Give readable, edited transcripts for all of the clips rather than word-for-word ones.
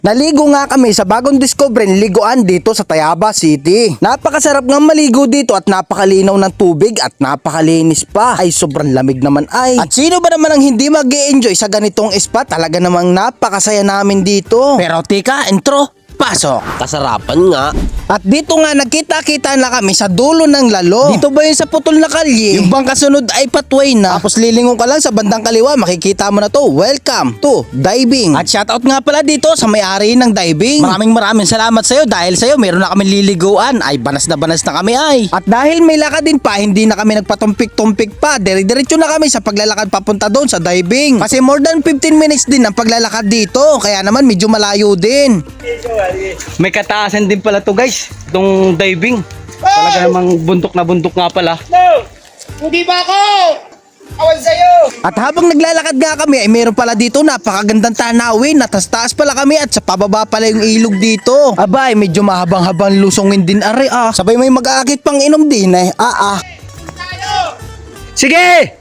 Naligo nga kami sa bagong discovery liguan dito sa Tayaba City. Napakasarap nga maligo dito at napakalinaw ng tubig at napakalinis pa. Ay sobrang lamig naman ay. At sino ba naman ang hindi mag-e-enjoy sa ganitong spa? Talaga namang napakasaya namin dito. Pero tika, intro, pasok. Kasarapan nga. At dito nga nagkita-kita na kami sa dulo ng lalo. Dito ba yun sa putol na kalye? Yung bang kasunod ay pathway na. Tapos lilingon ka lang sa bandang kaliwa, makikita mo na to. Welcome to diving. At shoutout nga pala dito sa may-ari ng diving. Maraming salamat sa'yo dahil sa'yo meron na kami liliguan. Ay banas na kami ay. At dahil may lakad din pa, hindi na kami nagpatumpik-tumpik pa. Dire-diretso na kami sa paglalakad papunta doon sa diving. Kasi more than 15 minutes din ang paglalakad dito. Kaya naman medyo malayo din. May kataasan din pala to guys, itong diving. Talaga namang bundok na bundok nga pala. No! Hindi ba ako? Awan sa'yo! At habang naglalakad nga kami ay meron pala dito napakagandang tanawin. Natas-taas pala kami at sa pababa pala yung ilog dito. Abay, medyo mahabang-habang lusongin din are ah. Sabay may mag-aakit pang inom din eh. Sige!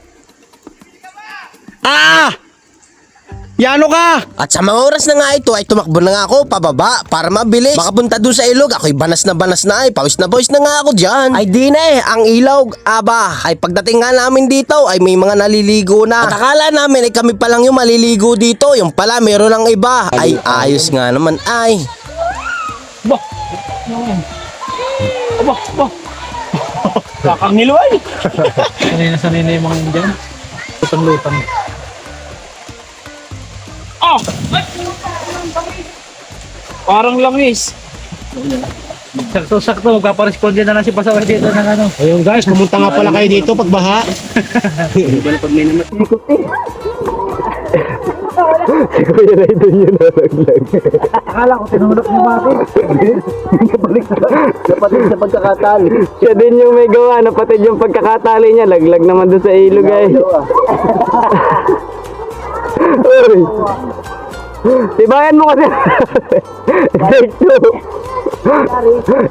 Yano ka? At sa mga oras na nga ito ay tumakbo na nga ako pababa para mabilis. Makapunta dun sa ilog, ako'y banas na ay. Pawis na nga ako dyan. Ay di na ang ilog, ay pagdating nga namin dito ay may mga naliligo na. At akala namin ay kami pa lang yung maliligo dito. Yung pala meron ng iba. Ay ayos nga naman ay. Kakangilo ay. Sanay na yung mga dyan. Lutang-lutang. Parang langis. Sakto, magpaparesponde na lang si Pasaway dito ng ano. Ayun guys, pumunta nga pala kayo dito pag baha. Si Kuya Raiden yun nalaglag. Akala ko tinulog ni Mati. Napatid sa pagkakatali. Siya din yung may gawa. Napatid yung pagkakatali niya. Laglag naman doon sa ilog ay. Uy. Tibayan mo kasi. Take two.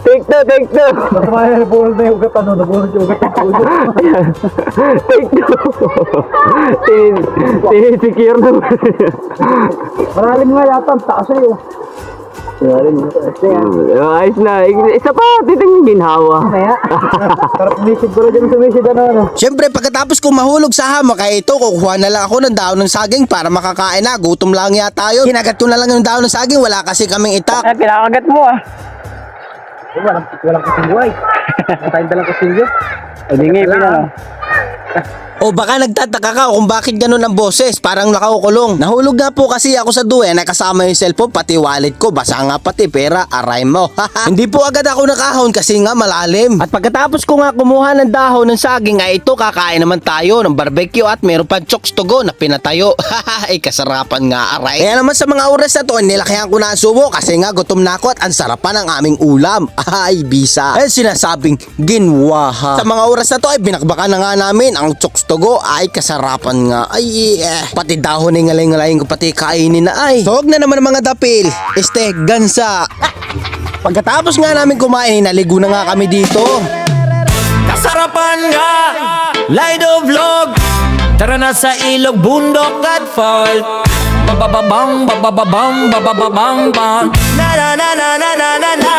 Take two. Nakamaya na buhol na yung ugat ano. Nabuhol yung ugat ng ulo. Take two. Sinisecure naman. Maralim nga yata. Taas sa'yo. Ayos na. Isa pa. Titing ginhawa. Sarap umisid ko na dyan sumisid ano. Siyempre pagkatapos kong mahulog sa hamak ay ito, kukuha na lang ako ng daon ng saging para makakain na. Gutom lang yata yun. Hinagat ko na lang yung daon ng saging, wala kasi kaming itak. Pinakagat mo Walang kusilyo ay. Matayin dalang kusilyo. Hindi nga pinano. O baka nagtataka ka kung bakit ganun ang boses, parang nakaukulong. Nahulog nga po kasi ako sa duwe, nakasama yung cellphone, pati wallet ko, basa nga pati pera, aray mo. Hindi po agad ako nakahon kasi nga malalim. At pagkatapos ko nga kumuha ng dahon ng saging, ay ito kakain naman tayo ng barbecue at meron pa chokes to go na pinatayo. Ay kasarapan nga aray. Kaya naman sa mga oras na to, nilakihan ko na ang subo kasi nga gutom na ako at ang sarapan ng aming ulam. Ay bisa. Ay sinasabing ginwaha. Sa mga oras na to ay binakbakan na nga namin ang chokes to go. Ay kasarapan nga. Ay pati dahon ay ngalay-ngalayin ko pati kainin na ay. Tawag na naman mga dapil. Gansa. Pagkatapos nga namin kumain, naligo na nga kami dito. Kasarapan nga, Lido Vlog. Tara na sa ilog, bundok at fall. Babababang, babababang, babababang, bang. Na na na na na na na na.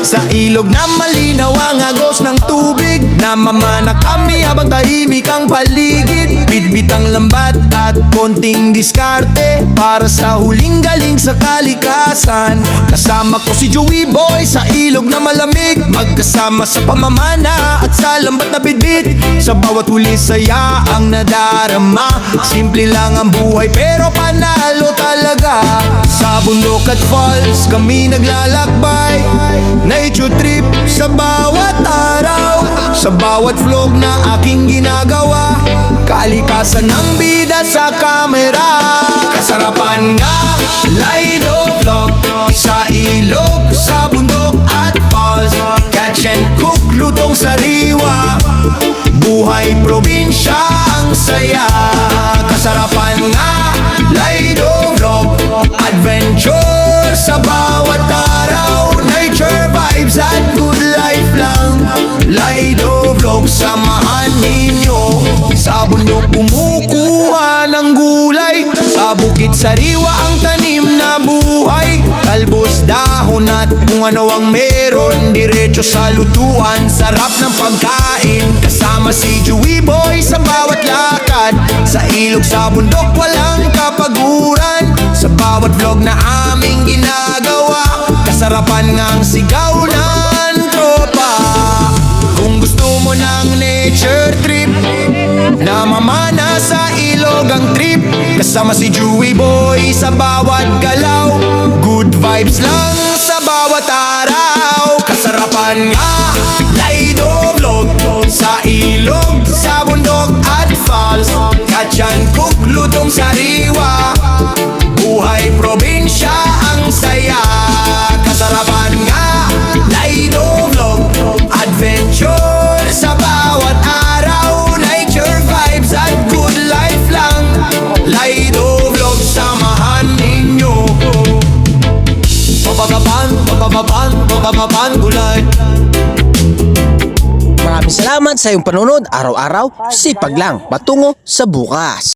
Sa ilog na malinaw ang agos ng tubig. Namamana kami habang tahimik ang paligid. Bitbit ang lambat at konting diskarte para sa huling galing sa kalikasan. Kasama ko si Joey Boy sa ilog na malamig. Magkasama sa pamamana at sa lambat na bitbit. Sa bawat huli saya ang nadarama. Simple lang ang buhay pero panalo talaga. Sa bundok at falls kami naglalakbay. Nature trip sa bawat araw. Sa bawat vlog na aking ginagawa. Kalikasan ng bida sa kamera. Kasarapan nga, Lido Vlog. Sa ilog, sa bundok at falls. Catch and cook, lutong sariwa. Buhay probinsya ang saya. Kasarapan nga, Lido Vlog. Adventure sa bawat araw. Nature vibes at good life lang. Lido Vlog, samahan ninyo. Sa bundok kumukuha ng gulay. Sa bukid sariwa ang tanim na buhay. talbos, dahon at kung ano ang meron. Diretso sa lutuan, sarap ng pagkain. Kasama si Joey Boy sa bawat lakad. Sa ilog, sa bundok, walang kapaguran. Sa bawat vlog na aming ginagawa, kasarapan ngang sigaw ng tropa. Kung gusto mo ng nature trip, na mamana sa ilog ang trip. Kasama si Joey Boy sa bawat galaw. Good vibes lang sa bawat araw. Kasarapan nga, Lido Vlog. Sa ilog, sa bundok at falls. Katyan, cook, lutong sariwa. Buhay probinsya ang saya. Kasarapan nga, Lido Vlog. Adventure sa bawat araw. Nature vibes at good life lang. Lido Vlog, samahan ninyo. Bababan, gulay. Maraming salamat sa iyong panunod. Araw-araw, sipag lang patungo sa bukas.